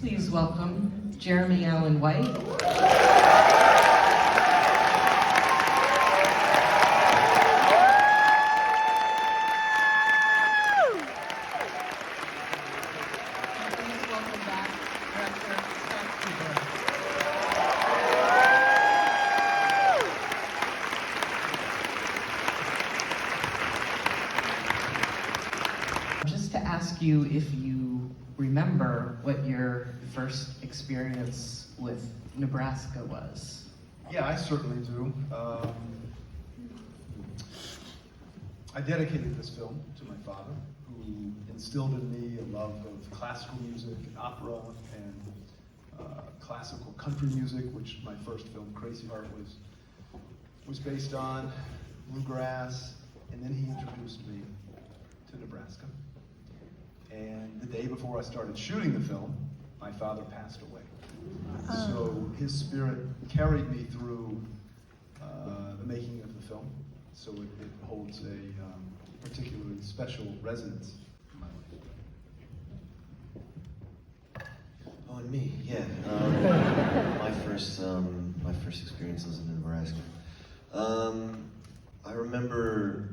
Please welcome Jeremy Allen White. Just to ask you if you remember what your first experience with Nebraska was. Yeah, I certainly do. I dedicated this film to my father, who instilled in me a love of classical music and opera and classical country music, which my first film, Crazy Heart, was based on, bluegrass, and then he introduced me to Nebraska. And the day before I started shooting the film, my father passed away. So his spirit carried me through the making of the film. So it holds a particularly special resonance in my life. Oh, and me, yeah. My first experience was in Nebraska. I remember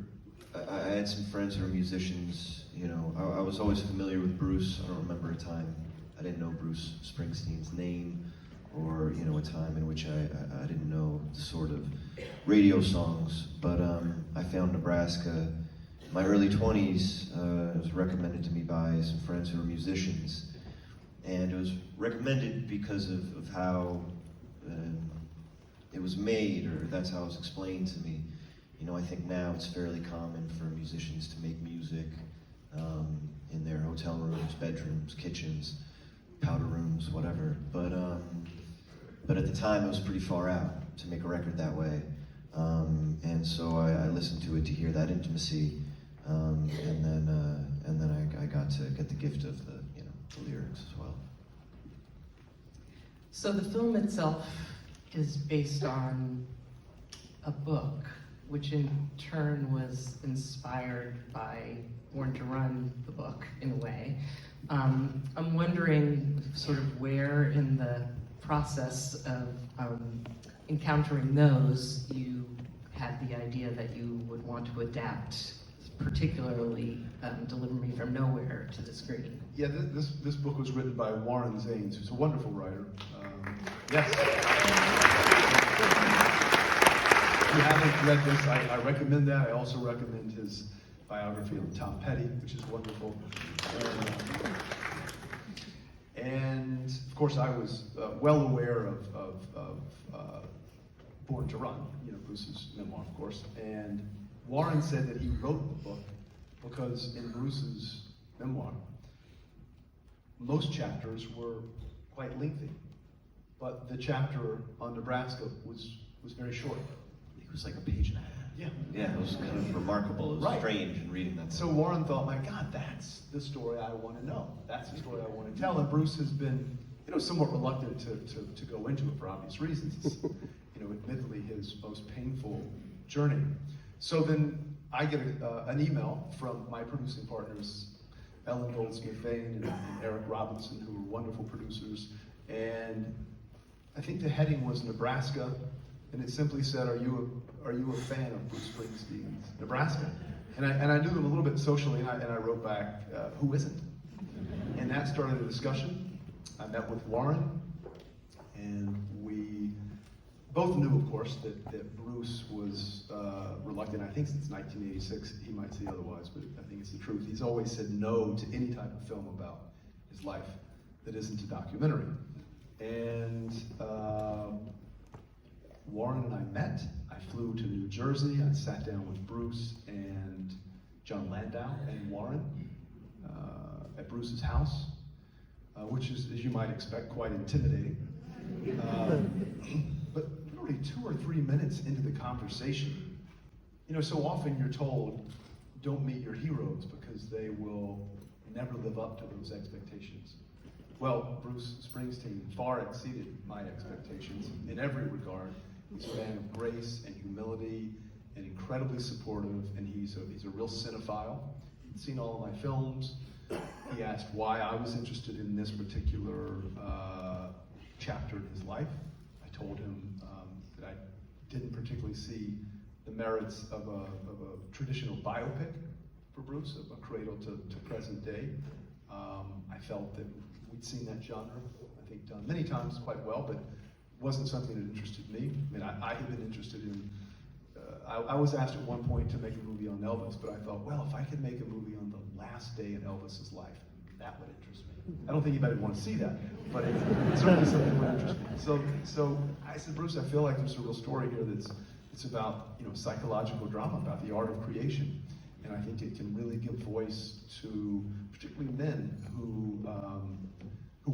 I had some friends who were musicians. You know, I was always familiar with Bruce. I don't remember a time I didn't know Bruce Springsteen's name, or you know, a time in which I didn't know the sort of radio songs. But I found Nebraska in my early 20s. It was recommended to me by some friends who were musicians, and it was recommended because of how it was made, or that's how it was explained to me. You know, I think now it's fairly common for musicians to make music in their hotel rooms, bedrooms, kitchens, powder rooms, whatever. But at the time, it was pretty far out to make a record that way. And so I listened to it to hear that intimacy, and then I got to get the gift of the lyrics as well. So the film itself is based on a book, which in turn was inspired by Born to Run, the book, in a way. I'm wondering sort of where in the process of encountering those you had the idea that you would want to adapt, particularly Deliver Me From Nowhere, to the screen. Yeah, this book was written by Warren Zanes, who's a wonderful writer. Yes. If you haven't read this, I recommend that. I also recommend his biography on Tom Petty, which is wonderful. And of course, I was well aware of Born to Run, you know, Bruce's memoir, of course. And Warren said that he wrote the book because in Bruce's memoir, most chapters were quite lengthy, but the chapter on Nebraska was very short. It was like a page and a half. Yeah. Yeah, it was kind of remarkable. It was Right. strange in reading that. So Warren thought, my God, that's the story I want to know. That's the story I want to tell. And Bruce has been, you know, somewhat reluctant to go into it for obvious reasons. It's, you know, admittedly his most painful journey. So then I get an email from my producing partners, Ellen Goldsmith-Vein and Eric Robinson, who are wonderful producers. And I think the heading was Nebraska, and it simply said, are you a fan of Bruce Springsteen's Nebraska? And I knew them a little bit socially, and I wrote back, who isn't? And that started a discussion. I met with Warren, and we both knew, of course, that Bruce was reluctant. I think since 1986, he might say otherwise, but I think it's the truth. He's always said no to any type of film about his life that isn't a documentary. And Warren and I met. I flew to New Jersey. I sat down with Bruce and Jon Landau and Warren at Bruce's house, which is, as you might expect, quite intimidating. But literally 2 or 3 minutes into the conversation, you know, so often you're told, don't meet your heroes because they will never live up to those expectations. Well, Bruce Springsteen far exceeded my expectations in every regard. He's a man of grace and humility and incredibly supportive, and he's a real cinephile. He'd seen all of my films, he asked why I was interested in this particular chapter in his life. I told him that I didn't particularly see the merits of a traditional biopic for Bruce, of a cradle to present day. I felt that we'd seen that genre, I think, done many times quite well, but wasn't something that interested me. I mean, I had been interested in, I was asked at one point to make a movie on Elvis, but I thought, well, if I could make a movie on the last day in Elvis's life, that would interest me. I don't think anybody would want to see that, but it's certainly something that would interest me. So I said, Bruce, I feel like there's a real story here it's about, you know, psychological drama, about the art of creation. And I think it can really give voice to particularly men who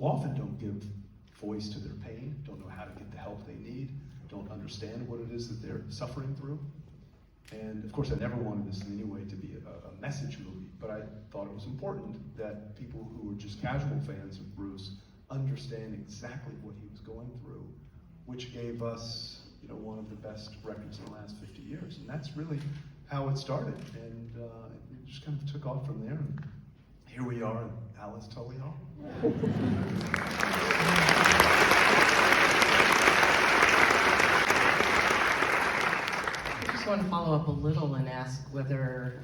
often don't give voice to their pain, don't know how to get the help they need, don't understand what it is that they're suffering through. And of course, I never wanted this in any way to be a message movie, but I thought it was important that people who were just casual fans of Bruce understand exactly what he was going through, which gave us, you know, one of the best records in the last 50 years. And that's really how it started. And it just kind of took off from there. And here we are in Alice Tully Hall. I just want to follow up a little and ask whether,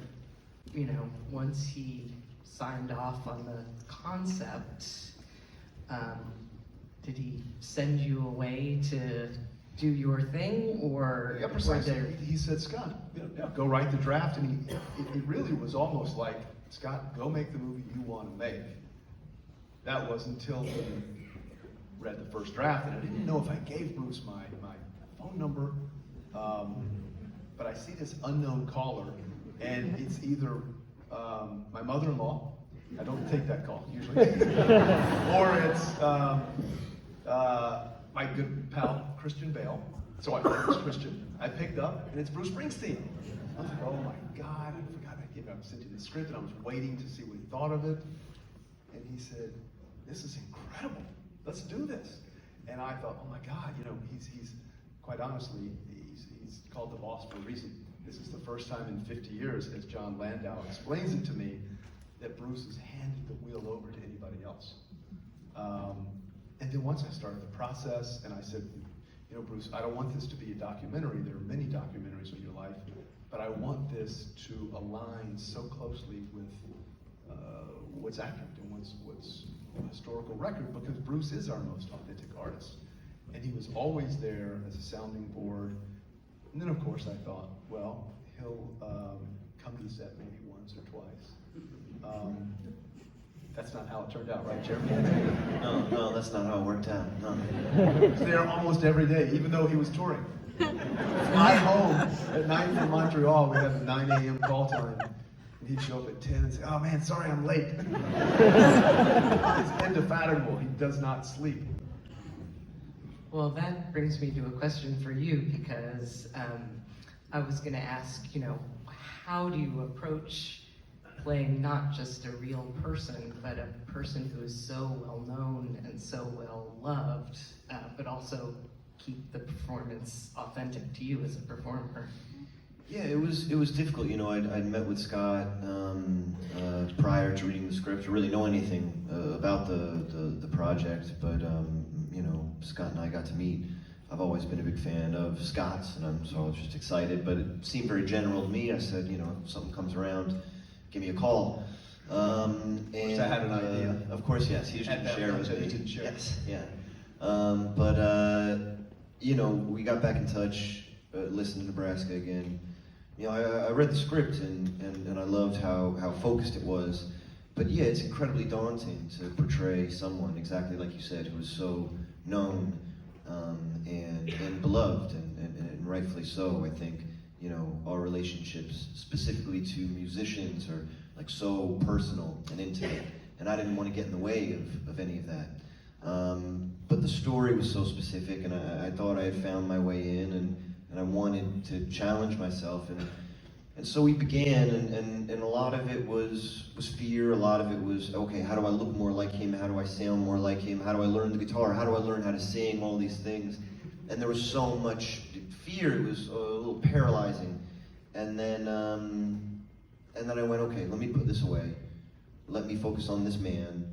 you know, once he signed off on the concept, did he send you away to do your thing, or yeah, precisely. He said, Scott, you know, yeah, go write the draft, and it really was almost like, Scott, go make the movie you want to make. That was until he read the first draft, and I didn't know if I gave Bruce my phone number, but I see this unknown caller, and it's either my mother-in-law, I don't take that call usually, or it's my good pal, Christian Bale. So I thought it was Christian. I picked up, and it's Bruce Springsteen. I was like, oh my God, I forgot I gave him, I sent him the script, and I was waiting to see what he thought of it. And he said, this is incredible. Let's do this. And I thought, oh my God, you know, he's quite honestly, he's called the boss for a reason. This is the first time in 50 years, as Jon Landau explains it to me, that Bruce has handed the wheel over to anybody else. And then once I started the process, and I said, you know, Bruce, I don't want this to be a documentary. There are many documentaries on your life, but I want this to align so closely with what's accurate and what's a historical record, because Bruce is our most authentic artist. And he was always there as a sounding board. And then, of course, I thought, well, he'll come to the set maybe once or twice. That's not how it turned out, right, Jeremy? No, that's not how it worked out. No. He was there almost every day, even though he was touring. Fly home at night from Montreal, we have a 9 a.m. call time. And he'd show up at 10 and say, oh man, sorry I'm late. It's indefatigable, he does not sleep. Well, that brings me to a question for you, because I was going to ask, you know, how do you approach playing not just a real person, but a person who is so well known and so well loved, but also keep the performance authentic to you as a performer? Yeah, it was difficult. You know, I'd met with Scott prior to reading the script to really know anything about the project, but you know, Scott and I got to meet. I've always been a big fan of Scott's, and so I was just excited, but it seemed very general to me. I said, you know, if something comes around, give me a call. And I had an idea. Of course, yes. He just didn't share it with me. Didn't share. Yes, yeah. But you know, we got back in touch, listened to Nebraska again. You know, I read the script and I loved how focused it was. But yeah, it's incredibly daunting to portray someone, exactly like you said, who is so known and beloved, and rightfully so. I think, you know, our relationships, specifically to musicians, are like so personal and intimate, and I didn't want to get in the way of any of that. But the story was so specific, and I thought I had found my way in, and I wanted to challenge myself, and so we began, and a lot of it was fear. A lot of it was, okay, how do I look more like him? How do I sound more like him? How do I learn the guitar? How do I learn how to sing? All these things. And there was so much fear. It was a little paralyzing. And then I went, okay, let me put this away. let me focus on this man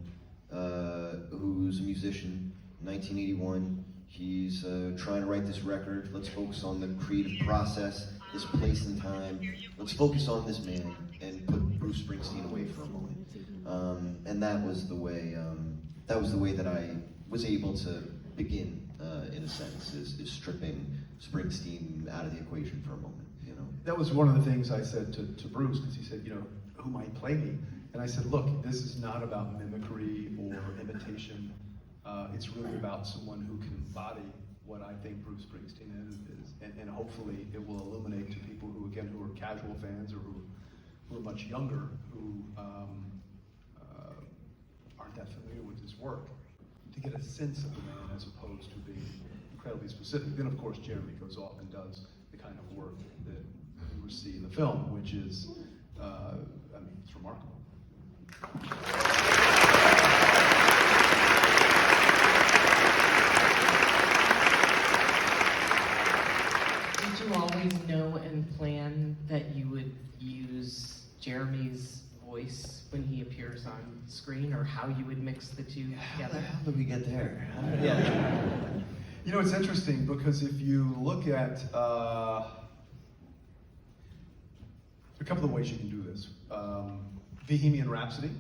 who's a musician, 1981. He's trying to write this record. Let's focus on the creative process, this place and time. Let's focus on this man and put Bruce Springsteen away for a moment. And that was the way that I was able to begin, in a sense, is stripping Springsteen out of the equation for a moment. You know, that was one of the things I said to Bruce, because he said, you know, who might play me? And I said, look, this is not about mimicry or imitation. It's really about someone who can embody what I think Bruce Springsteen is, and hopefully it will illuminate to people who, again, who are casual fans or who are much younger, who aren't that familiar with his work, to get a sense of the man as opposed to being incredibly specific. Then, of course, Jeremy goes off and does the kind of work that you see in the film, which is, I mean, it's remarkable. Did you always know and plan that you would use Jeremy's voice when he appears on screen, or how you would mix the two together? How did we get there? You know, it's interesting because if you look at a couple of ways you can do this. Bohemian Rhapsody.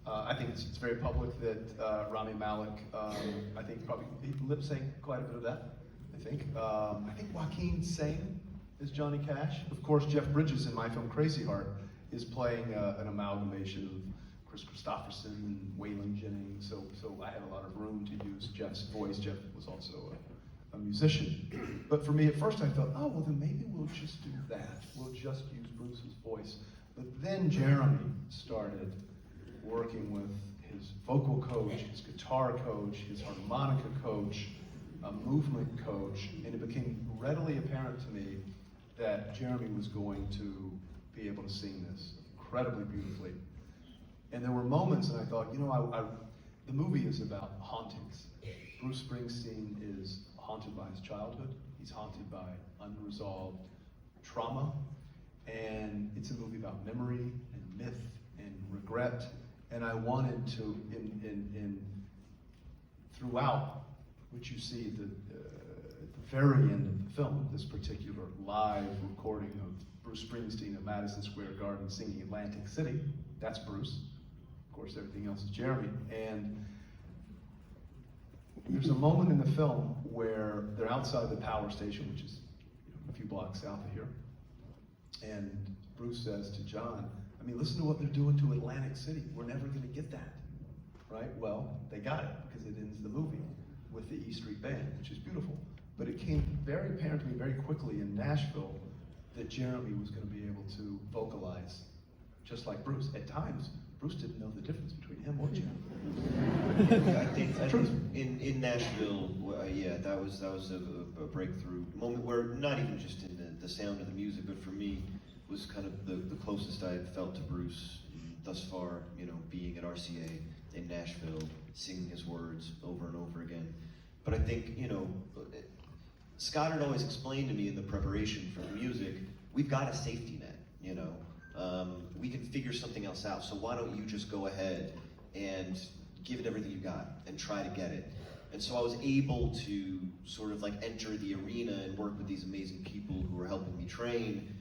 I think it's very public that Rami Malek, I think probably lip sync quite a bit of that. I think Joaquin Sane is Johnny Cash. Of course, Jeff Bridges in my film Crazy Heart is playing an amalgamation of Chris Christopherson and Waylon Jennings. So I had a lot of room to use Jeff's voice. Jeff was also a musician. But for me, at first I thought, oh, well then maybe we'll just do that. We'll just use Bruce's voice. But then Jeremy started working with his vocal coach, his guitar coach, his harmonica coach, a movement coach, and it became readily apparent to me that Jeremy was going to be able to sing this incredibly beautifully. And there were moments, and I thought, you know, the movie is about hauntings. Bruce Springsteen is haunted by his childhood. He's haunted by unresolved trauma. And it's a movie about memory and myth and regret. And I wanted to, throughout, which you see at the very end of the film, this particular live recording of Bruce Springsteen at Madison Square Garden singing Atlantic City. That's Bruce. Of course, everything else is Jeremy. And there's a moment in the film where they're outside the power station, which is a few blocks south of here. And Bruce says to John, I mean, listen to what they're doing to Atlantic City. We're never going to get that, right? Well, they got it because it ends the movie with the E Street Band, which is beautiful. But it came very apparent to me very quickly in Nashville that Jeremy was going to be able to vocalize just like Bruce. At times, Bruce didn't know the difference between him or Jeremy. I think in Nashville, yeah, that was a breakthrough moment where not even just in the sound of the music, but for me was kind of the closest I had felt to Bruce thus far, you know, being at RCA in Nashville, singing his words over and over again. But I think, you know, Scott had always explained to me in the preparation for the music, we've got a safety net, you know. We can figure something else out, so why don't you just go ahead and give it everything you got and try to get it. And so I was able to sort of like enter the arena and work with these amazing people who were helping me train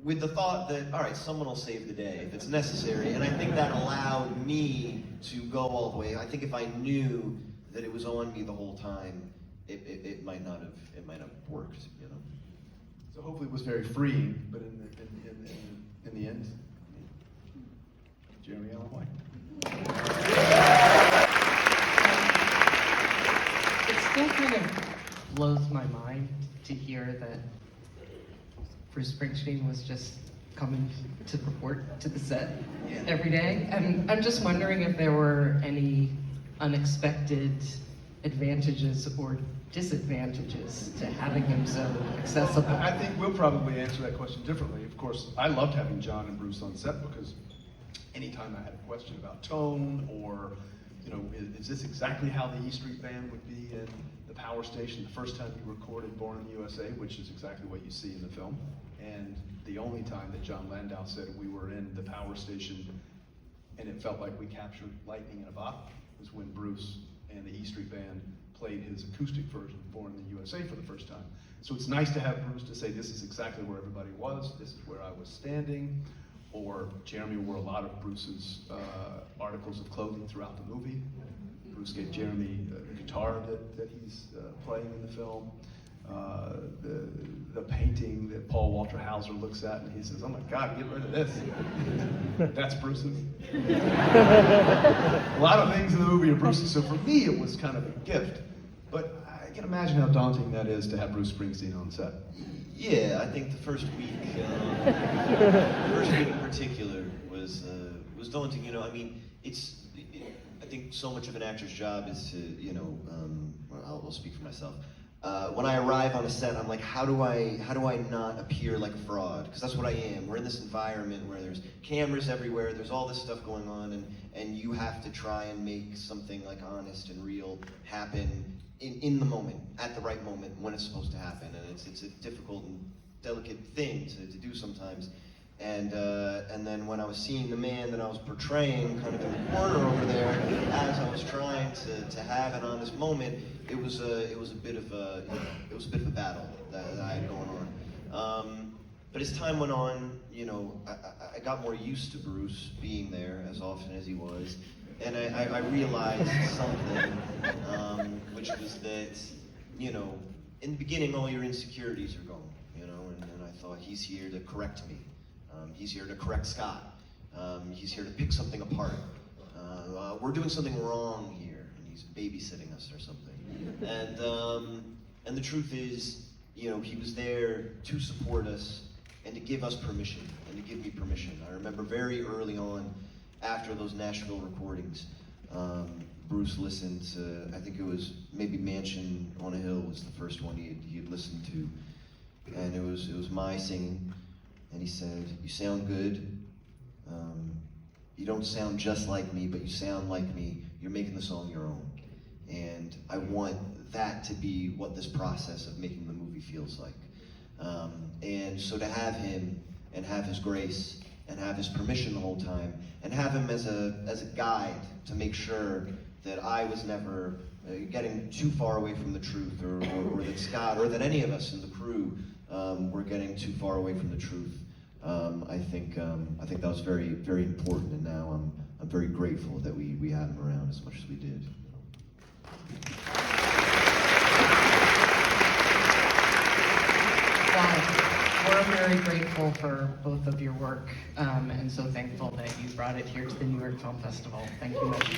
with the thought that, all right, someone will save the day if it's necessary. And I think that allowed me to go all the way. I think if I knew that it was on me the whole time, it might not have worked, you know. So hopefully it was very freeing, but in the end, Jeremy Allen White. It still kind of blows my mind to hear that Bruce Springsteen was just coming to report to the set every day. And I'm just wondering if there were any unexpected advantages or disadvantages to having him so accessible. I think we'll probably answer that question differently. Of course, I loved having John and Bruce on set because anytime I had a question about tone or, you know, is this exactly how the E Street Band would be in the power station the first time you recorded Born in the U.S.A., which is exactly what you see in the film, and the only time that Jon Landau said we were in the power station and it felt like we captured lightning in a bottle, was when Bruce and the E Street Band played his acoustic version of Born in the U.S.A. for the first time. So it's nice to have Bruce to say, this is exactly where everybody was, this is where I was standing, or Jeremy wore a lot of Bruce's articles of clothing throughout the movie. Bruce gave Jeremy a guitar that he's playing in the film. The painting that Walter Hauser looks at and he says, oh my God, get rid of this. That's Bruce's. A lot of things in the movie are Bruce's, so for me it was kind of a gift. But I can imagine how daunting that is to have Bruce Springsteen on set. Yeah, I think the first week in particular was daunting. You know, I mean, I think so much of an actor's job is to, you know, I'll speak for myself. When I arrive on a set, I'm like, how do I not appear like a fraud? Because that's what I am. We're in this environment where there's cameras everywhere, there's all this stuff going on, and you have to try and make something like honest and real happen in the moment, at the right moment, when it's supposed to happen. And it's a difficult and delicate thing to do sometimes. And then when I was seeing the man that I was portraying kind of in the corner over there, as I was trying to have an honest moment, it was a bit of a battle that I had going on. But as time went on, you know, I got more used to Bruce being there as often as he was, and I realized something, which was that, you know, in the beginning all your insecurities are gone, you know, and I thought, he's here to correct me. He's here to correct Scott. He's here to pick something apart. We're doing something wrong here, and he's babysitting us or something. And the truth is, you know, he was there to support us and to give us permission, and to give me permission. I remember very early on, after those Nashville recordings, Bruce listened to, I think it was maybe Mansion on a Hill was the first one he had listened to, and it was my singing. And he said, you sound good. You don't sound just like me, but you sound like me. You're making the song your own. And I want that to be what this process of making the movie feels like. And so to have him, and have his grace, and have his permission the whole time, and have him as a guide to make sure that I was never getting too far away from the truth, or that Scott, or that any of us in the crew were getting too far away from the truth. I think that was very, very important, and now I'm very grateful that we had him around as much as we did. Well, we're very grateful for both of your work, and so thankful that you brought it here to the New York Film Festival. Thank you much.